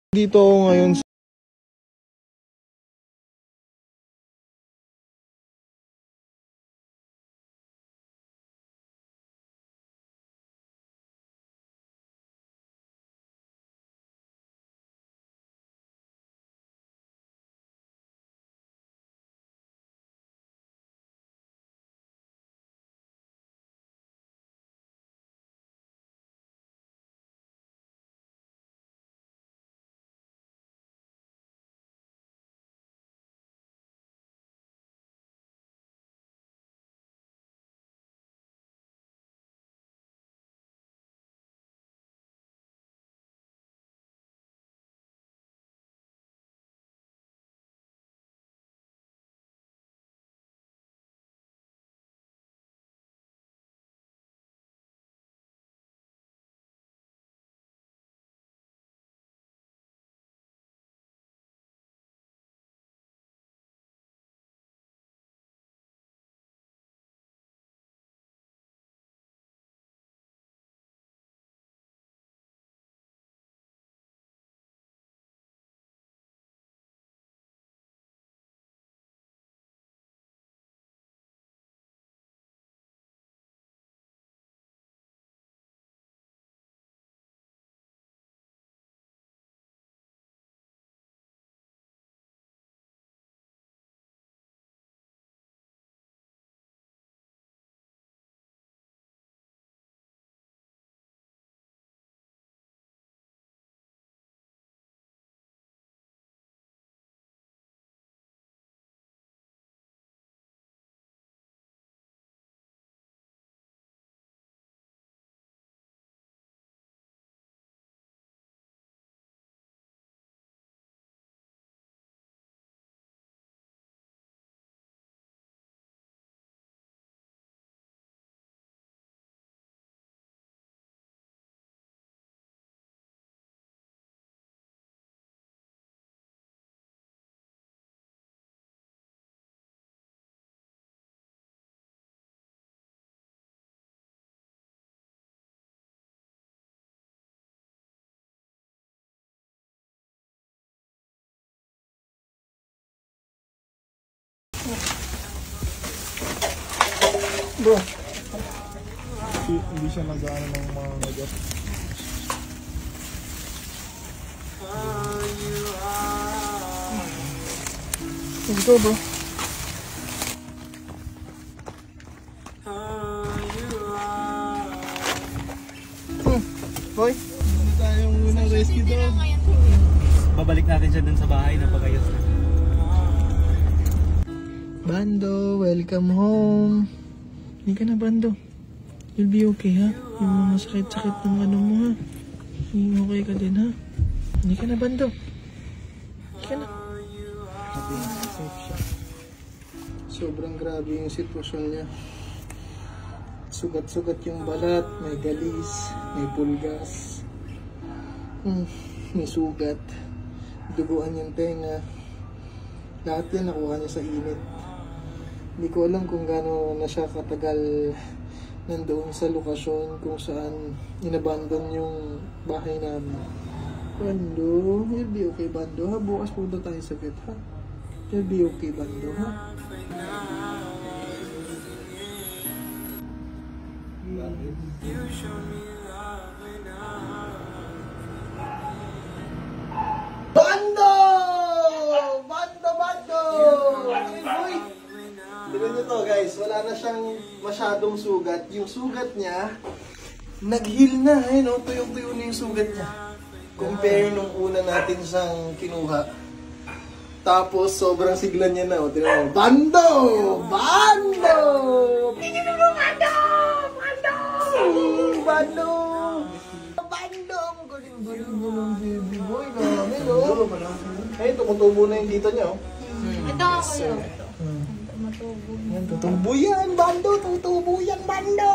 Dito ngayon sa bro, hindi siya nag-ano ng mga nagas. Let's go bro. Boy, hindi tayong unang rescue dog. Babalik natin siya dun sa bahay na pagayos na. Bando, welcome home. Hindi ka na, Bando. You'll be okay, ha? Yung mga sakit-sakit ng ano mo, ha? Okay ka din, ha? Hindi ka na, Bando. Hindi ka na. Safe siya. Sobrang grabe yung sitwasyon niya. Sugat-sugat yung balat, may galis, may pulgas. May sugat. Duguan yung tenga. Lahat yan nakuha niya sa init. Hindi ko alam kung gaano na siya katagal nandoon sa lokasyon kung saan inabandon yung bahay namin. Bando, you'll be okay, Bando, ha? Bukas punta tayo sa vet, ha? You'll be okay, Bando, ha? Bando! Bando, Bando! Boy! Tignan nyo to guys, wala na siyang masyadong sugat. Yung sugat niya, nag-heal na. Ayun o, tuyong-tuyo na yung sugat niya. Compare nung una natin siyang kinuha. Tapos, sobrang sigla niya na. O, tignan mo, Bando! Bando! Tignan mo, Bando! Bando! Bando! Bando! Ang galing-galing mo ng baby boy. Namin, o. Ayun, tumutubo na yung dito niya, o. Ito ako yun. Yan, tutubo yan, Bando! Tutubo yan, Bando!